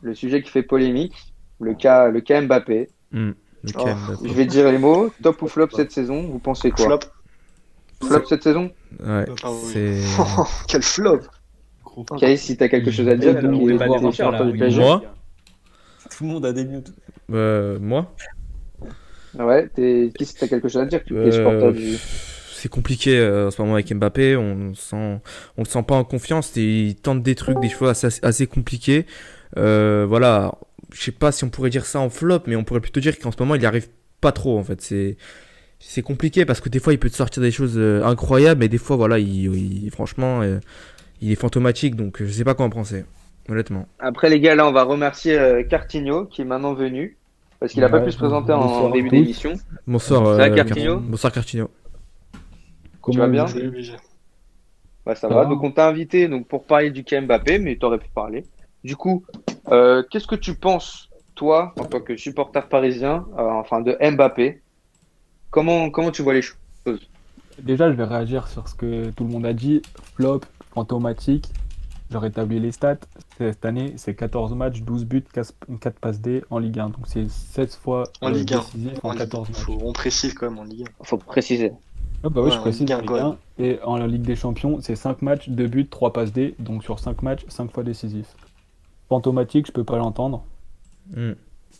le sujet qui fait polémique, le cas Mbappé. Hmm, le Oh, KM Je Mbappé. vais te dire les mots, top ou flop cette saison, vous pensez quoi? flop. Flop cette saison? Ouais, Flop. Ah oui. c'est. Quel flop. Gros Oh, Kay, si t'as quelque chose à dire, Et donc, qui on est peut pas t'es démentir, supporter là, du PSG? Moi, Tout le monde a des mutes. moi, Ouais, si t'as quelque chose à dire, tu es supporter euh, du. c'est compliqué en ce moment avec Mbappé. On le sent pas en confiance. Et il tente des trucs, des choix assez compliqués. Voilà, je sais pas si on pourrait dire ça en flop, mais on pourrait plutôt dire qu'en ce moment il y arrive pas trop en fait. C'est compliqué parce que des fois il peut te sortir des choses incroyables, mais des fois voilà, franchement, il est fantomatique. Donc je sais pas quoi en penser, honnêtement. Après, les gars, là, on va remercier Cartigno, qui est maintenant venu, parce qu'il a pas pu Ouais, se présenter en bonsoir à début tous. d'émission. Bonsoir, Ça va, Cartinho? bonsoir Cartinho. Tu vas bien? Salut, BG. Bah, ça Ça va. va? Donc, on t'a invité donc, pour parler du cas Mbappé, mais tu aurais pu parler. Du coup, qu'est-ce que tu penses, toi, en tant que supporter parisien, enfin de Mbappé? Comment tu vois les choses? Déjà, je vais réagir sur ce que tout le monde a dit. Flop, fantomatique. Je rétablis les stats. Cette année, c'est 14 matchs, 12 buts, 4 passes D en Ligue 1. Donc c'est 16 fois En Ligue 1. décisif en En Ligue 14 matchs. On précise quand même en Ligue Faut préciser. Ah bah oui, Ouais, je en précise Ligue en 1 Ligue quand 1. Et en Ligue des Champions, c'est 5 matchs, 2 buts, 3 passes D. Donc sur 5 matchs, 5 fois décisif. Fantomatique, je peux pas l'entendre. Hmm.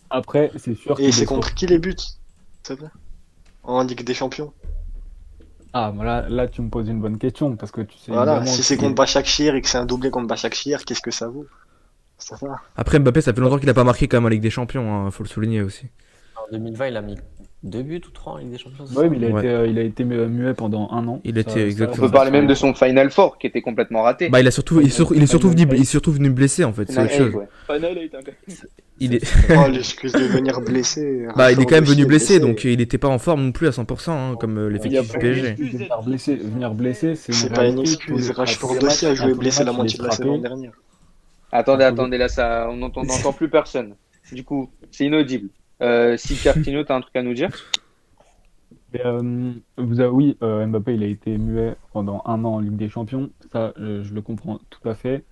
Après, c'est sûr Et qu'il c'est est contre qui les buts? Ça va en Ligue des Champions. Ah, voilà, là tu me poses une bonne question parce que tu sais Voilà, évidemment si c'est que- contre Başakşehir et que c'est un doublé contre Başakşehir, qu'est-ce que ça vaut? Ça va. Après Mbappé, ça fait longtemps qu'il a pas marqué quand même en Ligue des Champions, hein, faut le souligner aussi. En 2020, il a mis 2 buts ou 3 en Ligue des Champions. c'est Ouais, ça mais Ouais. il a été muet pendant un an. Il était On exactement. peut parler même de son Final Four, qui était complètement raté. Bah il est surtout venu blessé en fait, c'est Final autre chose. Eight, ouais. Final 8, hein, quand même. Il est, Oh, l'excuse de venir blessé. bah il est quand même venu Rashford blessé, aussi est donc il était pas en forme non plus à 100%, hein, comme Il y a l'effectif du pas PSG. excuse. Venir blessé, c'est C'est une pas une réalité. excuse. À tous Rashford les aussi a matchs, joué tous les blessé la matchs, moitié il de est la saison frappé. dernière. Attendez, là, ça, on n'entend plus personne. Du coup, c'est inaudible. Si Cartino, t'as un truc à nous dire? Et, oui, Mbappé, il a été muet pendant un an en Ligue des Champions. Ça, je le comprends tout à fait.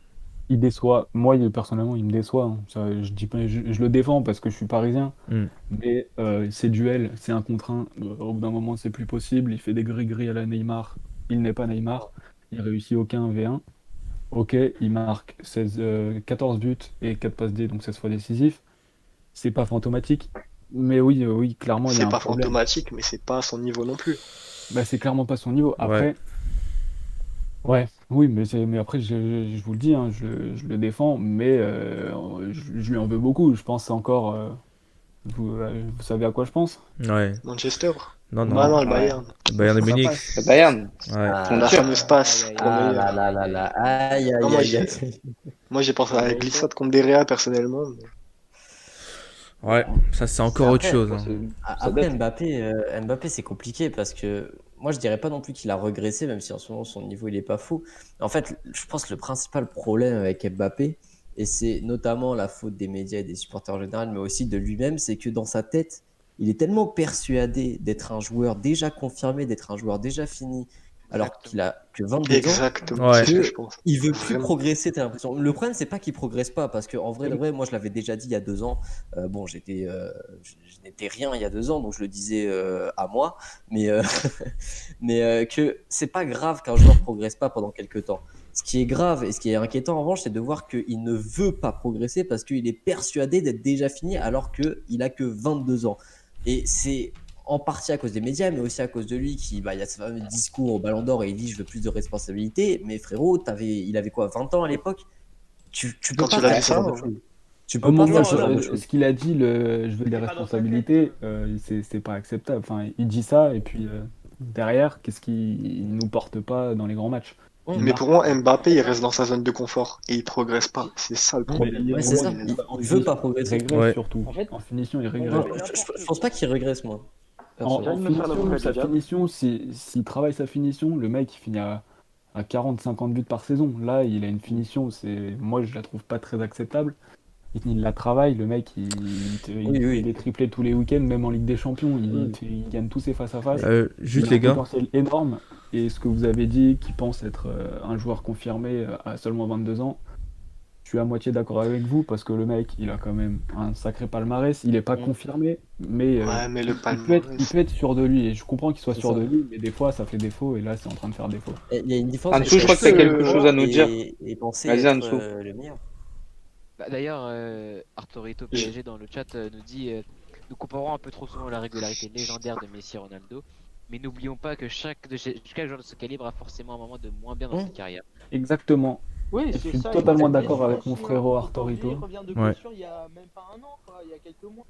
Il déçoit. Moi, personnellement, il me déçoit, hein. Ça, je dis pas, je le défends parce que je suis parisien. Hmm. Mais ces duels, c'est un contre un. Au bout d'un moment, c'est plus possible. Il fait des gris-gris à la Neymar. Il n'est pas Neymar. Il réussit aucun V1. Ok, il marque 14 buts et 4 passes D, donc 16 fois décisif. C'est pas fantomatique. Mais oui, oui, clairement, il y a C'est un pas problème. fantomatique, mais c'est pas à son niveau non plus. Bah, c'est clairement pas son niveau. Après, ouais, oui, mais après, je vous le dis, hein, je le défends, mais je lui en veux beaucoup. Je pense encore. Vous savez à quoi je pense? Ouais. Manchester? Non, Ah non, non. le Bayern. Bayern de Ça Munich. passe. Le Bayern. Ouais. Ah, La sûr. fameuse passe. aïe, pour aïe, le ah meilleur. là là là là, aïe Non, aïe moi, aïe j'ai- aïe. Moi, j'ai pensé à la glissade contre Derea personnellement. Ouais, ça c'est encore autre Après, chose, hein. Ça Après date. Mbappé c'est compliqué parce que moi je dirais pas non plus qu'il a régressé, même si en ce moment son niveau il est pas fou. En fait, je pense que le principal problème avec Mbappé, et c'est notamment la faute des médias et des supporters en général, mais aussi de lui-même, c'est que dans sa tête, il est tellement persuadé d'être un joueur déjà confirmé, d'être un joueur déjà fini, alors qu'il a que 22 ans. Exactement, Ouais. c'est ce que Que je pense. il veut plus Vraiment. progresser, t'as l'impression. Le problème, c'est pas qu'il progresse pas, parce que en vrai, de vrai, moi, je l'avais déjà dit il y a 2 ans. Bon, je n'étais rien il y a 2 ans, donc je le disais à moi, mais que c'est pas grave qu'un joueur progresse pas pendant quelques temps. Ce qui est grave et ce qui est inquiétant en revanche, c'est de voir qu'il ne veut pas progresser parce qu'il est persuadé d'être déjà fini alors qu'il a que 22 ans. Et c'est en partie à cause des médias, mais aussi à cause de lui qui, il y a ce fameux discours au Ballon d'Or et il dit je veux plus de responsabilités. Mais frérot, il avait quoi, 20 ans à l'époque? Tu peux Quand pas il a faire dit ce ça, genre de ouais. choses. Tu Au peux pas moment faire ce genre de choses. ce qu'il a dit, je veux des responsabilités, c'est pas acceptable. Enfin, il dit ça, et puis derrière, qu'est-ce qu'il nous porte pas dans les grands matchs? Il Mais marque. pour moi, Mbappé, il reste dans sa zone de confort et il progresse pas. C'est ça le Ouais, problème. ouais, c'est ça. Il veut pas progresser. Il régresse Ouais. surtout. En fait, En finition, il Non, régresse. je pense pas qu'il régresse, moi. En Personnellement. me faire l'avocat du sa diable. finition, s'il travaille sa finition, le mec il finit à 40-50 buts par saison. Là, il a une finition, moi je la trouve pas très acceptable. Il la travaille, le mec il Oui, oui. fait des triplés tous les week-ends, même en Ligue des Champions, Oui. il gagne tous ses face-à-face. Juste Il a les un gars, potentiel énorme. Et ce que vous avez dit, qu'il pense être un joueur confirmé à seulement 22 ans, je suis à moitié d'accord avec vous parce que le mec, il a quand même un sacré palmarès. Il est pas Mm. confirmé, mais Ouais, mais le il palmarès. peut être sûr de lui. Et je comprends qu'il soit C'est sûr ça. de lui, mais des fois, ça fait défaut. Et là, c'est en train de faire défaut. Et il y a une différence Ansu, je entre crois être que tu as sûr de quelque chose à soi nous dire. et penser Vas-y, être Ansu. le meilleur. Bah, d'ailleurs, Arturito PSG dans le chat nous dit nous comparons un peu trop souvent la régularité légendaire de Messi et Ronaldo, mais n'oublions pas que chaque joueur de ce calibre a forcément un moment de moins bien dans Mm. sa carrière. Exactement. Oui, Et je c'est suis ça. totalement Il y a des d'accord blessures avec mon aussi, hein. frérot Aujourd'hui, il Artorito. revient de Ouais. blessure il y a même pas un an, quoi, il y a quelques mois.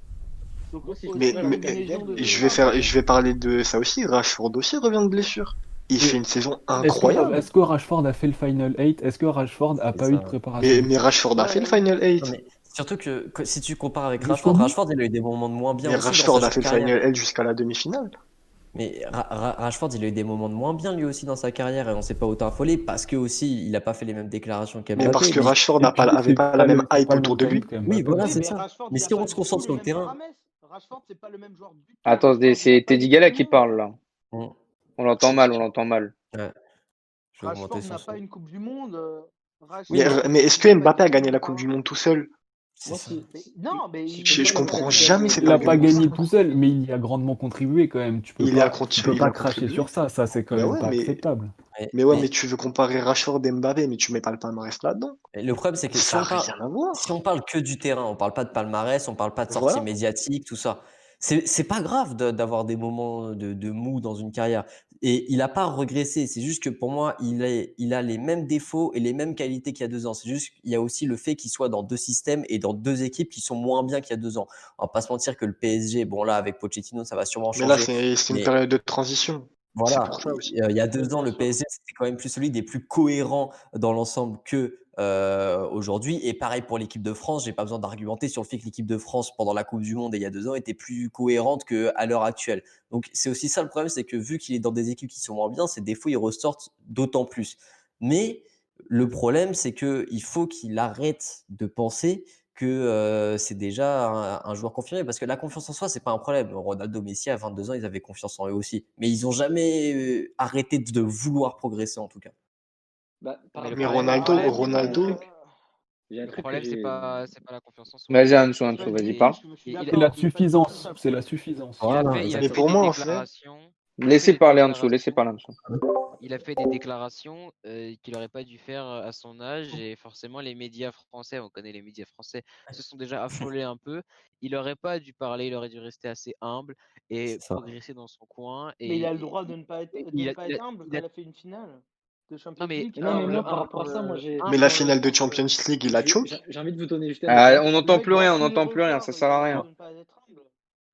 Donc Moi, si je aussi, Mais, pourrais mais comme rajouter une légende mais de je l'Olympe. je vais parler de ça aussi. Rashford aussi revient de blessure. Il Mais fait une saison Est-ce que, incroyable. est-ce que Rashford a fait le Final 8? Est-ce que Rashford a C'est pas eu de ça. préparation? Mais Rashford a fait le Ouais, Final Non, 8. mais surtout que si tu compares avec Jusqu'au Rashford, bout? Rashford, il a eu des moments de moins bien Mais aussi dans sa Rashford a jeune fait le carrière. Final 8 jusqu'à la demi-finale. Mais Rashford, il a eu des moments de moins bien lui aussi dans sa carrière et on s'est pas autant affolé parce que aussi il a pas fait les mêmes déclarations Mais parce qu'Mbappé. que Mais Rashford Et puis, avait pas la même c'est hype pas le autour même de calibre lui. oui, qu'Mbappé. voilà, oui, c'est mais ça. Rashford, Mais il a si on pas se du tout concentre le sur le même terrain, palmarès. Rashford, c'est pas le même joueur du tout. Attendez, Rashford, il a c'est pas Teddy une Coupe Gala du qui Monde. parle là. mm, On l'entend mal, on l'entend mal. ouais, je vais augmenter Rashford son n'a pas son. une Coupe du Monde. Oui, Rashford, Mais est-ce il que a pas Mbappé a gagné gagné le la Coupe du ballon. Monde tout seul? C'est moi, ça. Mais non, mais si il Je Mbappé il a comprends a jamais gagné cet Il a pas argument. gagné tout seul, mais il y a grandement contribué quand même. Tu peux Il pas a cracher contribué. sur ça. Ça, c'est quand Ben même ouais, pas acceptable. mais ouais, mais Mais tu veux comparer Rashford et Mbappé, mais tu mets pas le palmarès là-dedans. le problème, c'est que Ça a rien à si voir. on parle que du terrain, on parle pas de palmarès, on parle pas de sorties Voilà. médiatiques, tout ça. C'est pas grave d'avoir des moments de mou dans une carrière. Et il a pas régressé. C'est juste que pour moi, il a les mêmes défauts et les mêmes qualités qu'il y a 2 ans. C'est juste qu'il y a aussi le fait qu'il soit dans 2 systèmes et dans 2 équipes qui sont moins bien qu'il y a 2 ans. On va pas se mentir que le PSG, bon là, avec Pochettino, ça va sûrement Mais là, changer. c'est une Mais période de transition. C'est voilà, pour ça aussi. il y a Oui, 2 ans, bien le sûr. PSG, c'était quand même plus celui des plus cohérents dans l'ensemble que, aujourd'hui et pareil pour l'équipe de France. J'ai pas besoin d'argumenter sur le fait que l'équipe de France, pendant la coupe du monde et il y a 2 ans, était plus cohérente qu'à l'heure actuelle. Donc c'est aussi ça le problème, c'est que vu qu'il est dans des équipes qui sont moins bien, ses défauts, ils ressortent d'autant plus. Mais le problème, c'est qu'il faut qu'il arrête de penser que, c'est déjà un joueur confirmé parce que la confiance en soi, c'est pas un problème. Ronaldo, Messi, à 22 ans, ils avaient confiance en eux aussi. Mais ils ont jamais, arrêté de vouloir progresser en tout cas. Bah, par Mais le Mais rapport problème, à. le Ronaldo, problème, Ouais, c'est mais bon, Ronaldo, J'ai un le truc que problème, j'ai. c'est pas la confiance en soi. Vas-y, Ansu, Ansu, vas-y, vas-y, parle. je suis Il, C'est d'accord, la mais pas du tout ça suffisance. le C'est la problème. suffisance. Voilà, il a mais fait pour des moi, en fait, déclarations. Il a fait Laissez des parler Ansu, laissez déclarations. parler Ansu. Il a fait des déclarations qu'il n'aurait pas dû faire à son âge et forcément les médias français, on connaît les médias français, se sont déjà affolés un peu. Il n'aurait pas dû parler, il aurait dû rester assez humble et c'est ça. progresser dans son coin. Mais il a le Et droit de ne pas être, de il ne a, pas il a- être humble il quand a- il a fait une finale de non Champions mais League. Mais non, mais moi, par rapport à ça, moi, mais humble la dans le finale de sens, Champions League, il a choke. j'ai envie de vous donner juste un Ah, exemple. on Le n'entend mec plus rien, on bat tous les n'entend plus rien, ça records, il sert a le à droit rien. de ne pas être humble.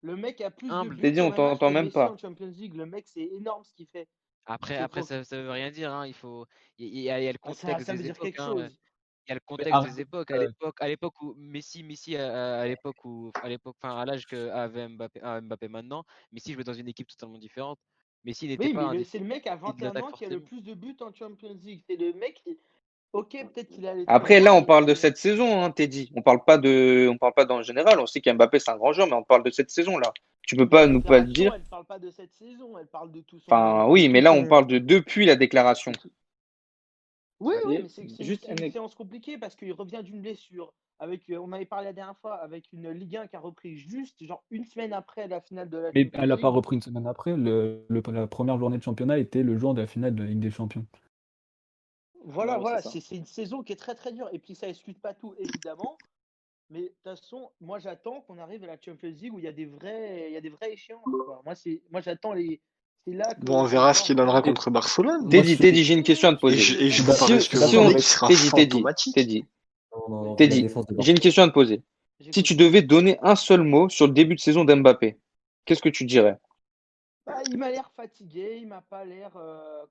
Le mec a plus de humble. buts T'es dit, sur on un match que t'entend même Messi pas. en Champions League. Le mec, c'est énorme ce qu'il fait. Après ça veut rien dire, hein. Il y a le Ah, ça contexte veut des dire époques, quelque hein. chose. Il y a le Mais contexte arrête, des époques. euh, À l'époque où Messi à l'époque, enfin à l'âge que avait Mbappé maintenant, Messi jouait dans une équipe totalement différente. Messi n'était Oui, pas mais un des c'est le mec à piliers de 21 l'attaque ans qui a le forcément. plus de buts en Champions League. C'est le mec qui... Ok, peut-être qu'il est allé trop Après, loin, là, on mais parle de cette saison, hein, Teddy. On parle pas dans le général. On sait qu'Mbappé, c'est un grand joueur, mais on parle de cette saison-là. Tu peux la pas nous pas le déclaration, dire. elle parle pas de cette saison. Elle parle de tout son... Enfin, De oui, mais tout là, on son... parle de depuis la déclaration. de tout- Oui, Bah, oui, mais juste c'est un une ex- séance compliquée parce qu'il revient d'une blessure. Avec, on avait parlé la dernière fois avec une Ligue 1 qui a repris juste genre une semaine après la finale de la mais Champions elle n'a pas League. repris une semaine après. La première journée de championnat était le jour de la finale de la Ligue des Champions. Bah Voilà, ouais, c'est voilà, ça. c'est une saison qui est très très dure. Et puis ça excuse pas tout, évidemment. Mais de toute façon, moi j'attends qu'on arrive à la Champions League où il y a des vraies échéances, quoi. Moi j'attends les. C'est là Bon, on que je vais verra ce voir qu'il donnera vraiment. Et contre Barcelone. moi, Teddy, j'ai une question à te Et poser. je, et je suis vous d'accord, parie je suis que Si d'accord on, Vendée avec. qui sera Teddy, fantomatique. Teddy, Non, non, la Teddy, défense de j'ai une Barcelone. question à te poser. Si tu J'écoute. devais donner un seul mot sur le début de saison d'Mbappé, qu'est-ce que tu dirais? Bah, il m'a l'air fatigué, il m'a pas l'air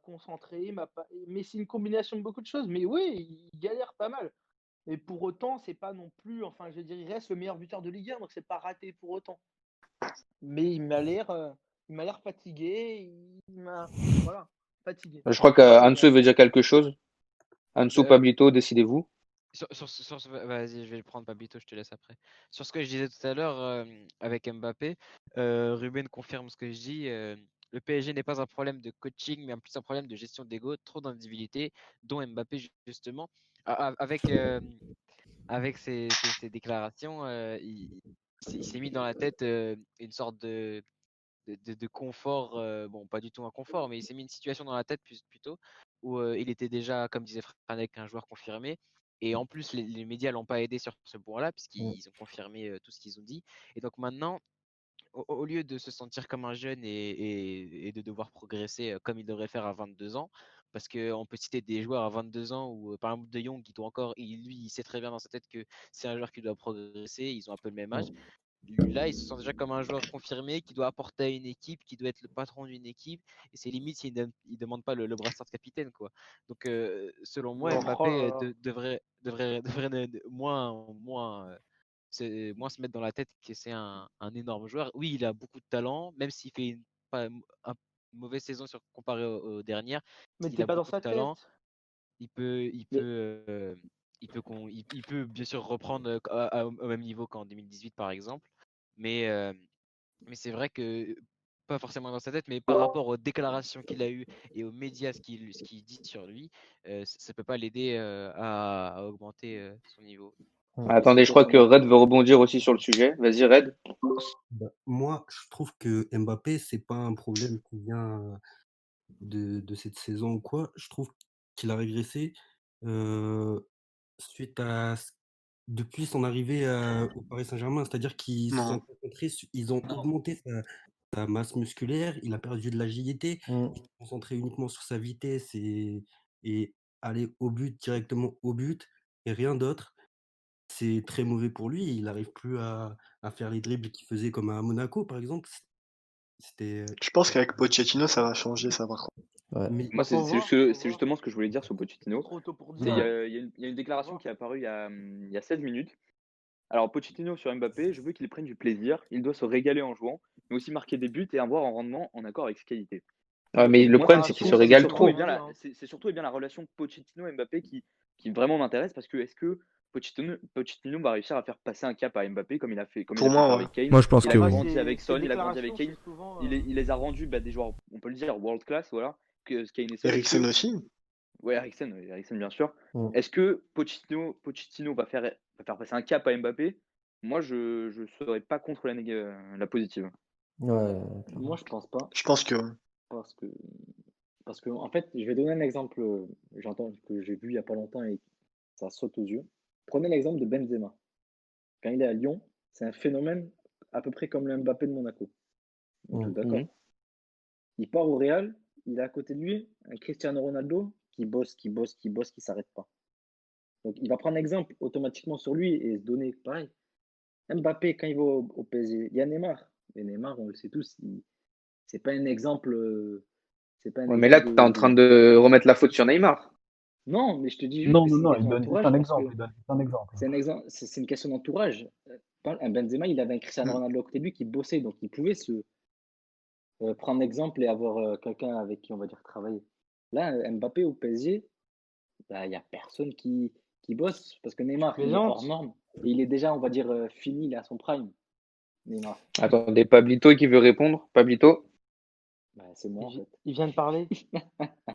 concentré, il m'a pas... mais c'est une combinaison de beaucoup de choses. Mais oui, il galère pas mal. Mais pour autant, c'est pas non plus. Enfin, je veux dire, il reste le meilleur buteur de Ligue 1, donc c'est pas raté pour autant. Mais il m'a l'air fatigué, voilà, fatigué. Je crois Voilà, il qu'Anso a- veut dire quelque chose. Anso, Euh, Pablito, décidez-vous. Vas-y, je vais le prendre, Pablito, je te laisse après. Sur ce que je disais tout à l'heure avec Mbappé, Ruben confirme ce que je dis. Le PSG n'est pas un problème de coaching, mais plus un problème de gestion d'ego, trop d'individualité, dont Mbappé justement. Avec avec ses déclarations, il s'est mis dans la tête une sorte de confort, bon, pas du tout un confort, mais il s'est mis une situation dans la tête plutôt où il était déjà, comme disait Franek, un joueur confirmé. Et en plus, les médias l'ont pas aidé sur ce point-là, puisqu'ils ont confirmé tout ce qu'ils ont dit. Et donc maintenant, au lieu de se sentir comme un jeune et de devoir progresser comme il devrait faire à 22 ans, parce qu'on peut citer des joueurs à 22 ans ou par exemple De Jong qui doit encore, lui, il sait très bien dans sa tête que c'est un joueur qui doit progresser, ils ont un peu le même âge. Là, il se sent déjà comme un joueur confirmé qui doit apporter à une équipe, qui doit être le patron d'une équipe. Et c'est limite s'il ne demande pas le brassard de capitaine, quoi. Donc, selon moi, Oh Mbappé là là. devrait moins se mettre dans la tête que c'est un énorme joueur. Oui, il a beaucoup de talent, même s'il fait une mauvaise saison comparé aux dernières. Mais Il t'es a pas dans beaucoup de sa talent. tête. Il peut, il Mais peut, il peut bien sûr reprendre au même niveau qu'en 2018 par exemple, mais, euh, mais c'est vrai que pas forcément dans sa tête, mais par rapport aux déclarations qu'il a eues et aux médias, ce qu'il dit sur lui, ça peut pas l'aider à augmenter son niveau. Ouais. mais c'est Attendez, une je crois question que de. Red veut rebondir aussi sur le sujet. Vas-y, Red. Bah, moi, je trouve que Mbappé, c'est pas un problème qui vient de cette saison ou quoi. Je trouve qu'il a régressé euh, suite à depuis son arrivée au Paris Saint-Germain, c'est-à-dire qu'ils se sont Non. concentrés, ils ont augmenté sa masse musculaire, il a perdu de l'agilité, Mm. il s'est concentré uniquement sur sa vitesse et aller au but, directement au but, et rien d'autre. C'est très mauvais pour lui. Il n'arrive plus à faire les dribbles qu'il faisait comme à Monaco, par exemple. C'était. Je pense qu'avec Pochettino, ça va changer, ça par contre. Ouais. Mais Moi, Faut voir, faut c'est voir. justement ce que je voulais dire sur Pochettino. Trop tôt pour C'est, dire. il y a une Faut déclaration voir. qui est apparue il y a 16 minutes. Alors, Pochettino sur Mbappé, je veux qu'il prenne du plaisir. Il doit se régaler en jouant, mais aussi marquer des buts et avoir un rendement en accord avec ses qualités. Ouais, mais le Une problème, c'est qu'il se déclaration, ça régale veut trop. rien dire. Hein. C'est surtout et bien la relation Pochettino-Mbappé qui vraiment m'intéresse parce que est-ce que Pochettino va réussir à faire passer un cap à Mbappé comme il Pour a pu faire moi, ouais. avec Kane? Moi, je pense Il que a Après, oui. grandi avec ces Son, il a grandi avec déclarations, c'est Kane. souvent. Il les a rendus des joueurs, on peut le dire, world class, voilà. Que Kane et Son. Eriksen aussi. Ouais, Eriksen, bien sûr. Mm. Est-ce que Pochettino va faire passer un cap à Mbappé? Moi, je serais pas contre la positive. Ouais, Moi, je pense pas. Je pense que Parce que, parce que, en fait, je vais donner un exemple que j'ai vu il y a pas longtemps et ça saute aux yeux. Prenez l'exemple de Benzema. Quand il est à Lyon, c'est un phénomène à peu près comme le Mbappé de Monaco. On est tous Mm. d'accord. Il part au Real, il a à côté de lui un Cristiano Ronaldo qui bosse, qui s'arrête pas. Donc il va prendre exemple automatiquement sur lui et se donner pareil. Mbappé, quand il va au PSG, il y a Neymar. Et Neymar, on le sait tous, c'est pas un exemple. C'est pas un Ouais, mais là, exemple tu es en train de. de remettre la faute sur Neymar. Non, mais je te dis juste Non, que non, c'est une non, il question donne juste d'entourage un parce exemple. que Il donne juste un exemple. c'est un exemple, c'est une question d'entourage. Un Benzema, il avait un Cristiano Ronaldo à côté de lui qui bossait, donc il pouvait se prendre exemple et avoir quelqu'un avec qui on va dire travailler. Là, Mbappé au PSG, bah, il n'y a personne qui bosse parce que Tu Neymar, il est hors plaisantes. norme et il est déjà, on va dire, fini, il est à son prime. Neymar, Attendez, Pablito qui veut répondre. Pablito? bah, c'est moi en fait. Il vient de parler.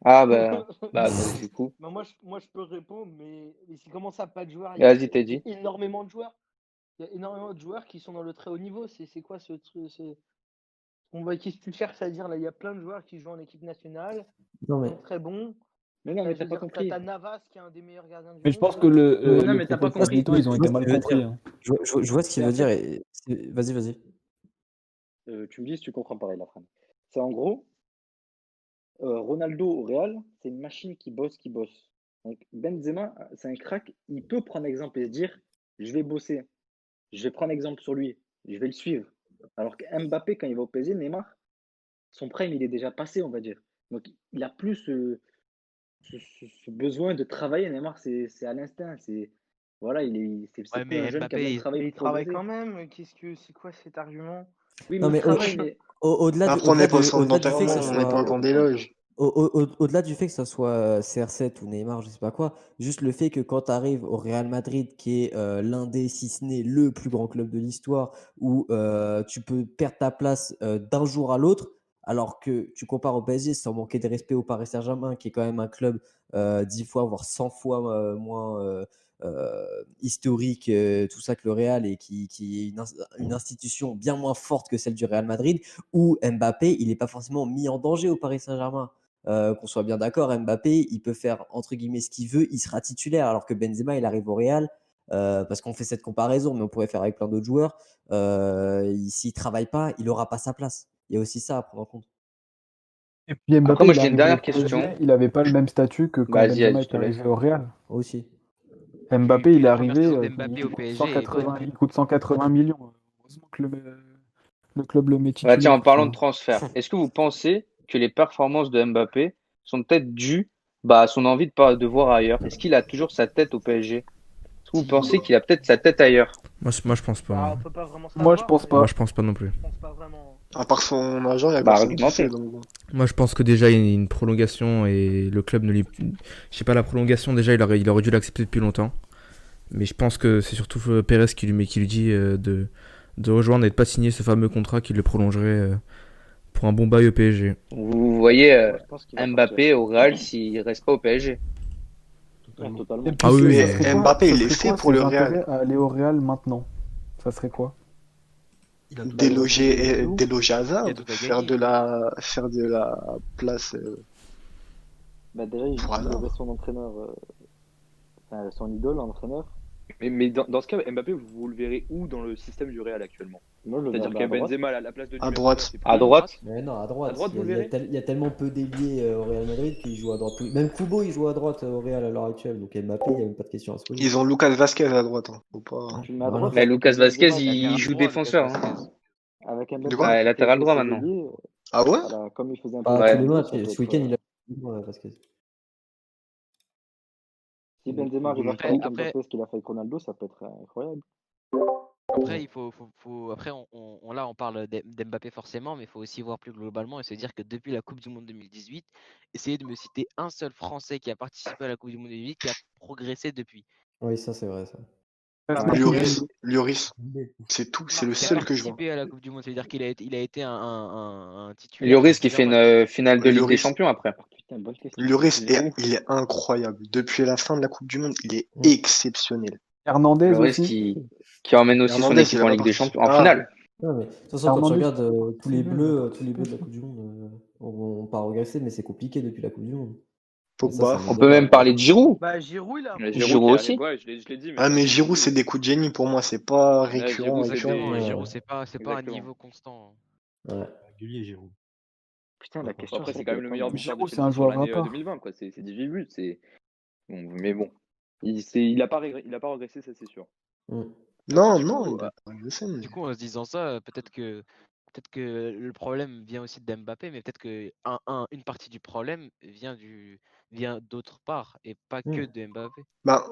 Ah, bah attendez, du coup. Bah, moi, je peux répondre, mais si comment ça, pas de joueurs? Vas-y, Il y Teddy. a énormément de joueurs. Il y a énormément de joueurs qui sont dans le très haut niveau. C'est quoi ce truc? Qu'est-ce que tu cherches à dire là? Il y a plein de joueurs qui jouent en équipe nationale, Non, qui mais sont très bons. Mais non, mais Je t'as veux pas dire, compris. t'as Navas qui est un des meilleurs gardiens du Mais je monde. pense que non, les mais t'as propos pas de compris. Pablito, ils ont je été vois ce mal qu'il veut compris. dire. Hein. Je vois ce qu'il Mais veut en dire. fait, Vas-y, vas-y. tu me dis si tu comprends pareil la phrase. C'est en gros, Ronaldo au Real, c'est une machine qui bosse, qui bosse. Donc Benzema, c'est un crack, il peut prendre exemple et se dire, je vais bosser, je vais prendre exemple sur lui, je vais le suivre. Alors que Mbappé, quand il va au PSG, Neymar, son prime, il est déjà passé, on va dire. Donc il a plus ce besoin de travailler. Neymar, c'est à l'instinct. Voilà, c'est Ouais, plus un mais jeune qui a besoin de Mbappé, travailler Mais il pour travaille progresser. quand même. C'est quoi cet argument? Oui, mais Non, il mais travaille, mais au-delà après, on n'est pas au centre au-delà du fait que d'enterrement, ça on n'est pas soit, en temps d'éloge. au-delà du fait que ça soit CR7 ou Neymar, je sais pas quoi, juste le fait que quand tu arrives au Real Madrid, qui est l'un des, si ce n'est le plus grand club de l'histoire, où tu peux perdre ta place d'un jour à l'autre, alors que tu compares au PSG sans manquer de respect au Paris Saint-Germain, qui est quand même un club 10 fois, voire 100 fois moins historique, tout ça que le Real et qui est une institution bien moins forte que celle du Real Madrid, où Mbappé, il n'est pas forcément mis en danger au Paris Saint-Germain. Qu'on soit bien d'accord, Mbappé, il peut faire entre guillemets ce qu'il veut, il sera titulaire, alors que Benzema, il arrive au Real, parce qu'on fait cette comparaison, mais on pourrait faire avec plein d'autres joueurs. S'il ne travaille pas, il n'aura pas sa place. Il y a aussi ça à prendre en compte. Et puis Après, Mbappé, moi, il est j'ai une arrivé au dernière PSG, question. il n'avait pas le même statut que quand Vas-y, Benzema je te est laisse. arrivé au Real. Aussi. Mbappé, il est La première arrivé, saison il d'Mbappé au coûte PSG est 180, bonne. il coûte 180 millions. Heureusement que le club le met Bah, tiens, titulaire, en tu parlant de vois. transfert, est-ce que vous pensez que les performances de Mbappé sont peut-être dues à son envie de voir ailleurs? Est-ce qu'il a toujours sa tête au PSG? Est-ce que vous pensez qu'il a peut-être sa tête ailleurs? Moi, je pense pas, Bah, hein. on peut pas vraiment Moi, je savoir, pense mais Moi, pas. je pense pas non plus. je pense pas vraiment. À part son agent, il n'y a Bah, personne qui sait. argumentez. Donc bon. Moi, je pense que déjà, il y a une prolongation et le club ne lui. Je sais pas, la prolongation, déjà, il aurait dû l'accepter depuis longtemps. Mais je pense que c'est surtout Pérez qui lui dit de rejoindre et de pas signer ce fameux contrat qui le prolongerait pour un bon bail au PSG. Vous voyez Moi, je pense qu'il va partir. Mbappé au Real s'il reste pas au PSG. Ouais, Totalement. totalement. Et puis, Ah oui, oui, ça Mais serait quoi, Mbappé, ça il est serait fait quoi pour ses le intérêts Real. à aller au Real maintenant? Ça serait quoi? Il a tout à gagner. Déloger Il y Hazard, a tout à faire gagner. faire de la place. Bah, déjà, il Pour Hazard. aurait son entraîneur, enfin, son idole, entraîneur. Mais dans ce cas, Mbappé, vous le verrez où dans le système du Real actuellement? Moi, je le C'est-à-dire verrais que à droite. Benzema, à la place de À numéro droite. 9, c'est À plus droite? Mais non, à droite. À droite, vous le Il y a verrez? il y a tellement peu d'ailiers au Real Madrid qu'il joue à droite. Même Kubo, il joue à droite au Real à l'heure actuelle. Donc Mbappé, il n'y a même pas de question à se poser. Ils ont Lucas Vasquez à droite. Hein. Faut pas... Tu le mets à Voilà. droite Mais avec Lucas Vasquez, Benzema, il Latéral joue droit, défenseur, Lucas hein. Vasquez. avec un De Benzema quoi? Ouais, qui latéral fait droit ses maintenant. ailiers, Ah ouais? voilà, comme il faisait un peu Pas avec Ouais. tous les Ronaldo, matchs. ça peut Ce être. week-end, il a Vasquez. Si Benzema arrive à Du faire coup, avec Après, Mbappé ce qu'il a fait avec Ronaldo, ça peut être incroyable. après, il après, là, on parle d'Mbappé forcément, mais il faut aussi voir plus globalement et se dire que depuis la Coupe du Monde 2018, essayez de me citer un seul Français qui a participé à la Coupe du Monde 2018 qui a progressé depuis. Oui, ça, c'est vrai. Ça. Lloris, Lloris. C'est tout, c'est le Qui a seul que je vois. participé à la Coupe du Monde, c'est-à-dire qu'il a été un titulaire sur Lloris qui fait plusieurs matchs. une finale de Ligue des Lloris, Champions après. Oh, putain, bonne question. Lloris Giroud. il est incroyable. Depuis la fin de la Coupe du Monde, il est Mm. exceptionnel. Hernandez Lloris aussi. qui emmène aussi son Hernandez, équipe il est en pas Ligue des parti. Champions, en Ah, finale. Non, mais de toute façon, quand tu Hernandez, regardes tous les c'est bleus de la Coupe du Monde, on pas regresser, mais c'est compliqué depuis la Coupe du Monde. Mais ça, Pogba. c'est un On autre peut débat. même parler de Giroud. Bah, Giroud, il a un Mais profil. Giroud qui aussi. arrive, ouais, je l'ai dit, mais Ah, mais c'est Giroud, c'est des coups de génie pour moi. C'est pas récurrent, Giroud, c'est récurrent. Exactement, des. Giroud, c'est pas un Exactement. niveau constant. Ouais. Régulier, Giroud. Putain, la question, Après, ça c'est quand même le dépend. meilleur buteur de Giroud, c'est un Chelsea sur joueur à l'année part. 2020, quoi. C'est 18 buts. Bon, mais bon, il a pas régressé, ça c'est sûr. Mm. Non, Du non, coup, il a pas régressé. Du coup, en se disant ça, peut-être que le problème vient aussi d'Mbappé, mais peut-être que une partie du problème vient d'autre part et pas que Mm. de Mbappé. Bah,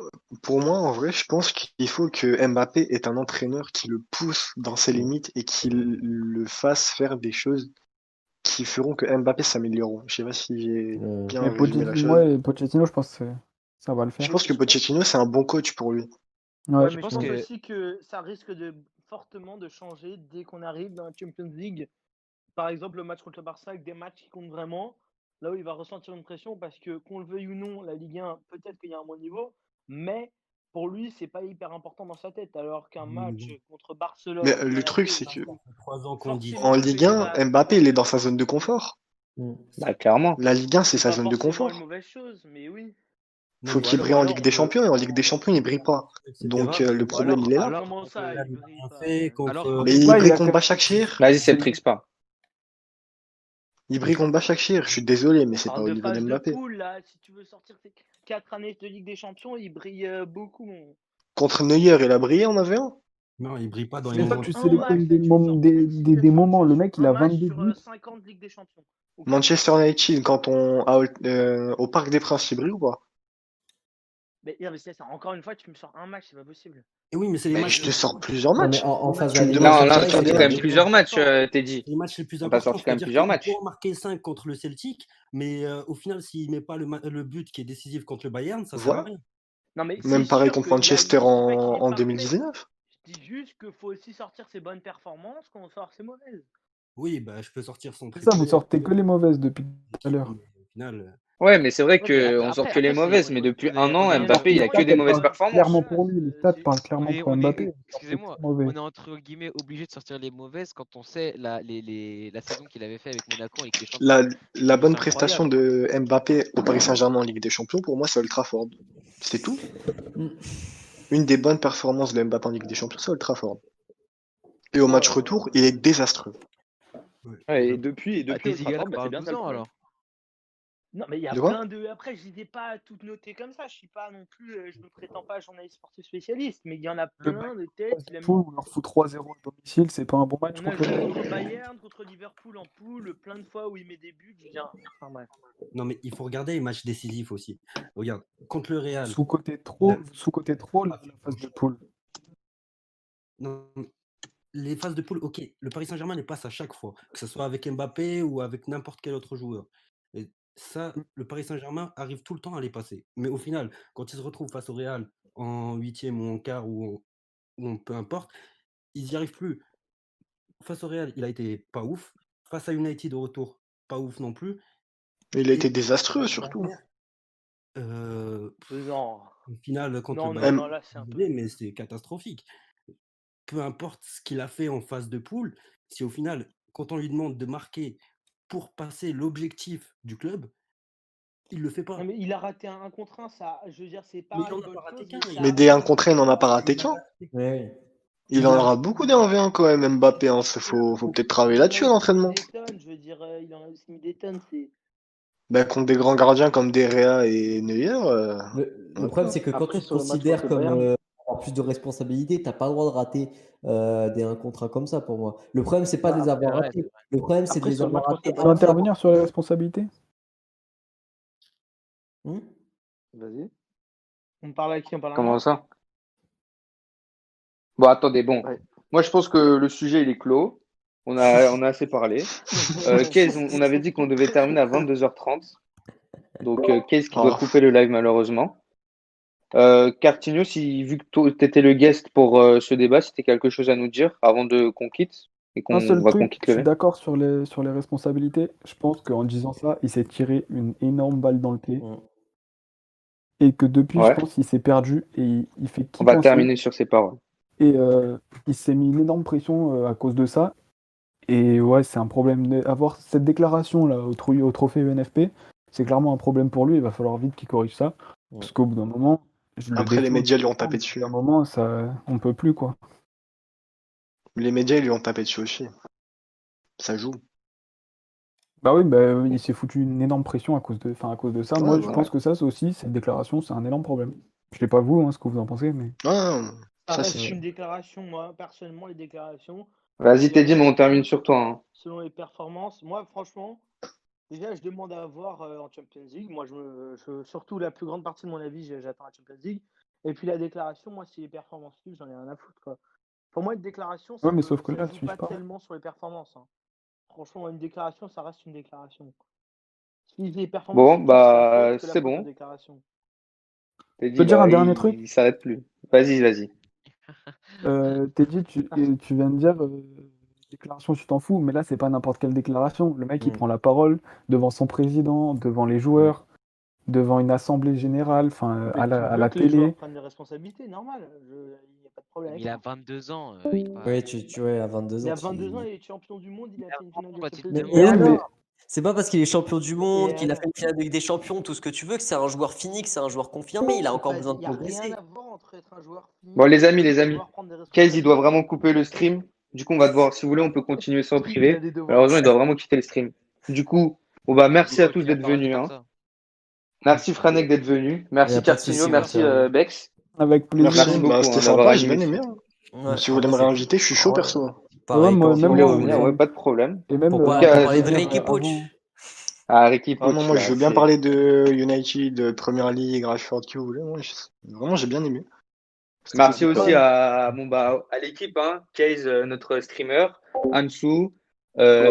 pour moi, en vrai, je pense qu'il faut que Mbappé ait un entraîneur qui le pousse dans ses limites et qui le fasse faire des choses qui feront que Mbappé s'améliore. Je sais pas si j'ai bien Mais résumé la Pochettino, chose. Pochettino, je pense que ça va le Je faire. pense que Pochettino, c'est un bon coach pour lui. Ouais, Ouais, Je mais je pense pense que aussi que ça risque de fortement de changer dès qu'on arrive dans la Champions League. Par exemple, le match contre le Barça avec des matchs qui comptent vraiment, là où il va ressentir une pression parce que, qu'on le veuille ou non, la Ligue 1, peut-être qu'il y a un bon niveau, mais pour lui, c'est pas hyper important dans sa tête. Alors qu'un match contre Barcelone, Mais à le la truc, maison, c'est que 3 ans qu'on dit en forcément que Ligue tu 1, vas Mbappé, il est dans forcément, sa zone de confort. Mm. Bah, clairement. La Ligue 1, c'est c'est sa pas zone de forcément une confort. mauvaise chose, mais oui. Non, Faut mais qu'il Ou brille en alors Ligue on des peut. Champions et en Ligue des Champions, il brille pas. etc. Donc mais le problème, il est là. alors, Comment ça, Real, il il a brille rien pas fait contre. alors, Mais il Ouais, il brille a contre quand Başakşehir. Vas-y, Celtrix pas. Il brille contre Başakşehir. Je suis désolé, mais On c'est pas parle au de niveau phase de d'Mbappé. poule, là. Si tu veux sortir tes 4 années de Ligue des Champions, il brille beaucoup, mon. Contre Neuer, il a brillé en avait un. Non, il brille pas dans les Mais C'est toi, moments. même tu un match, sélectionnes des, tu me sors une des situation, moments. tu me Le sors mec, il un a match 22 sur buts. 50 Ligue des Champions. Ou 4. Manchester United, quand au Parc des Princes, il brille ou pas? Mais, non, mais c'est ça, encore une fois, tu me sors un match, c'est pas possible. Et oui, mais c'est les Mais matchs. je te sors plusieurs Non, mais matchs. en phase Tu me aller, demandes Non, sur là, quel on match sorti il quand est. même plusieurs matchs, t'es dit. Les matchs les plus On t'a importants, sorti quand même c'est-à-dire plusieurs qu'il peut matchs. en marquer 5 contre le Celtic, mais au final, s'il met pas le but qui est décisif contre le Bayern, ça sert à Voilà. rien. Non, mais Même c'est pareil sûr contre que Manchester je dis pas qu'il est en parfait. 2019. Je dis juste qu'il faut aussi sortir ses bonnes performances quand on sort ses mauvaises. Oui, bah, je peux sortir son C'est ça, vous triplé. sortez que les mauvaises depuis tout à l'heure. Mais au final, Ouais, mais c'est vrai Ouais, mais qu'on sort que les après, mauvaises, mais depuis un an, on est Mbappé, il a Les entre que stats, des elles mauvaises parlent performances. clairement pour lui. Les stats parlent clairement pour Mbappé. Il sort que excusez-moi, très mauvais. on est entre guillemets obligé de sortir les mauvaises quand on sait la saison qu'il avait fait avec Monaco en Ligue des Champions. La C'est bonne juste prestation incroyable. de Mbappé au Paris Saint-Germain en Ligue des Champions, pour moi, c'est Old Trafford. C'est tout. Mm. Une des bonnes performances de Mbappé en Ligue des Champions, c'est Old Trafford. Et au Moi, match retour, il est désastreux. Ouais, Ouais, et j'avoue. depuis Bah, Old tes Trafford, Igala bah, c'est parle bien ça 12 le ans problème. alors. Non, mais il y a De quoi? plein de. Après, je les ai pas toutes notées comme ça. Je suis pas non plus. Je me prétends pas journaliste sportif spécialiste, mais il y en a Le plein de match têtes. Il a mis. où on leur fout 3-0 à domicile, c'est pas un bon match On a contre le joué Real. contre Bayern, contre Liverpool en poule, plein de fois où il met des buts. Je viens. Enfin bref. Non, mais il faut regarder les matchs décisifs aussi. Regarde, contre le Real, Sous-côté il a trop pas la fait phase de grand-chose. poule. Non, les phases de poule, ok, le Paris Saint-Germain les passe à chaque fois, que ce soit avec Mbappé ou avec n'importe quel autre joueur. Et ça, le Paris Saint-Germain arrive tout le temps à les passer. Mais au final, quand ils se retrouvent face au Real en huitième ou en quart peu importe, ils n'y arrivent plus. Face au Real, il a été pas ouf. Face à United au retour, pas ouf non plus. Il a été Et désastreux, la surtout. dernière, Non. au final, contre le Non, non, Bayern, non, M- là, c'est un peu. désolé, mais c'est catastrophique. Peu importe ce qu'il a fait en phase de poule, si au final, quand on lui demande de marquer pour passer l'objectif du club, il le fait Non, pas. mais il a raté un contre un, ça. Je veux dire, c'est Mais pas il en une a bonne pas raté chose, qu'un. mais ça Mais des 1 arrive. contre 1, il n'en a pas raté Il a qu'un. raté- Ouais. Il en aura beaucoup des 1v1 quand même, Mbappé. Hein. Faut peut-être travailler Il en a là-dessus à aussi mis l'entraînement. des tonnes, je veux dire, il en a aussi mis des tonnes. C'est. Ben, contre des grands gardiens comme De Gea et Neuer, Le voilà. problème, c'est que quand Après, tu te sur le match considères contre le comme Bayern, avoir plus de responsabilités, t'as pas le droit de rater des 1 contre 1 comme ça pour moi. Le problème, c'est pas de bah, les avoir C'est vrai, c'est ratés. vrai. Le problème, c'est de après, les sur le avoir match contre le ratés Je peux Bayern, absemment. intervenir sur les responsabilités? Hmm. Vas-y. On parle à qui? On parle à Comment moi? ça? Bon, attendez, bon. Ouais. Moi, je pense que le sujet, il est clos. On a assez parlé. Kez, on avait dit qu'on devait terminer à 22h30. Donc, Kez qui doit Ah, couper le live, malheureusement. Cartinho, si, vu que tu étais le guest pour ce débat, si tu quelque chose à nous dire avant de qu'on quitte et Un seul qu'on truc, quitte je le suis live. d'accord sur les responsabilités. Je pense qu'en disant ça, il s'est tiré une énorme balle dans le pied. Hmm. Et que depuis, je Ouais, pense qu'il s'est perdu et il fait on qu'y va penser. terminer sur ces paroles. Et il s'est mis une énorme pression à cause de ça. Et ouais, c'est un problème. Avoir cette déclaration-là au trophée UNFP, c'est clairement un problème pour lui. Il va falloir vite qu'il corrige ça. Hmm. Parce qu'au bout d'un moment, je le après, les défends, médias lui ont au tapé bout dessus. d'un moment, on peut plus, quoi. Les médias ils lui ont tapé dessus aussi. Ça joue. Bah oui, il s'est foutu une énorme pression à cause de ça. Ouais, Moi, je voilà. pense que ça, c'est aussi, cette déclaration, c'est un énorme problème. Je sais pas vous, hein, ce que vous en pensez, mais. Ouais, Ça ça c'est reste sûr. une déclaration, moi, personnellement, les déclarations, Vas-y, selon Teddy, mais on termine l'équipe, sur toi, hein. selon les performances. Moi, franchement, déjà, je demande à voir en Champions League. Moi, surtout la plus grande partie de mon avis, j'attends la Champions League. Et puis la déclaration, moi, si les performances suivent, j'en ai rien à foutre, quoi. Pour moi, une déclaration, Ouais, mais sauf que ça là, se elles joue suivent pas pas. tellement sur les performances, hein. Franchement, une déclaration, ça reste une déclaration. Si les performances Bon, suivent, c'est la faute bah, que la c'est faute aux bon. déclarations. Je Teddy, peux dire un bah, dernier truc? il s'arrête plus. Vas-y, vas-y. Teddy, tu viens de dire déclaration, tu t'en fous, mais là, c'est pas n'importe quelle déclaration. Le mec, il Hmm. prend la parole devant son président, devant les Hmm. joueurs, devant une assemblée générale, enfin, Mais tu à veux la que les joueurs télé. prennent des responsabilités, normal. Il n'y a pas de problème Mais avec il a ça. 22 ans. Il est pas. Ouais, tu vois, à 22 Il ans, a 22 ans, tu. il est champion du monde, il a fait une finale de Quand il Champions Mais, te League. et Oui, demande. mais alors? C'est pas parce qu'il est champion du monde, Et qu'il a fait alors? une finale de Ligue des Champions, tout ce que tu veux, que c'est un joueur fini, que c'est un joueur confirmé. Il a encore besoin Il de n'y a rien progresser. à voir entre être un joueur Bon, fini et les amis, devoir prendre des Case, il doit vraiment responsabilités. couper le stream. Du coup, on va devoir, si vous voulez, on peut continuer sans Il a privé. des devoirs. Malheureusement, il doit vraiment quitter le stream. Du coup, merci à Ouais, tous puis la d'être parole est venus, comme hein. ça. Merci Franek d'être venu. Il n'y Merci a pas de Cartinho, souci, mon merci cher. Bex. avec plaisir. Merci, Merci Hein. bah, beaucoup c'était hein, d'avoir sympa, j'ai animé bien ce. aimé. Hein. Ouais, Si vous en voulez vrai, me c'est réinviter, je suis chaud, ouais, perso. Ouais, pareil, moi, quand Si tu vous même voulez veux. moi, revenir, ouais, pas de problème. et même En tout Pour cas, parler de c'était. Ricky Pouch. avant. Ricky Vraiment, Pucci, moi, je là, veux bien c'est. parler de United, de Premier League, Rashford, qui vous voulez. Moi, vraiment, j'ai bien aimé. C'était Merci c'était aussi top. à l'équipe, hein. Case, notre streamer, Ansu,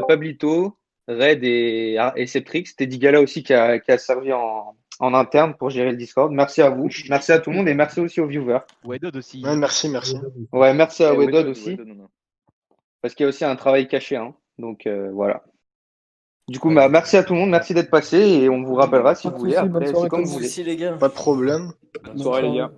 Pablito, Red et Septrix. Teddy Gala aussi qui a servi en interne pour gérer le Discord. Merci à vous. Merci à tout le monde et merci aussi aux viewers. Wedod Ouais, aussi. merci, merci. Ouais, merci à Et Wedod Wedod, aussi, non. parce qu'il y a aussi un travail caché, hein. Donc voilà. Du coup, Ouais, bah, merci à tout le monde, merci d'être passé et on vous rappellera si Pas vous de voulez. soucis, bonne Après, c'est soirée tout comme le vous monde. voulez. Merci les gars. Pas de problème. Bonne Bonne soirée, les soirée. gars.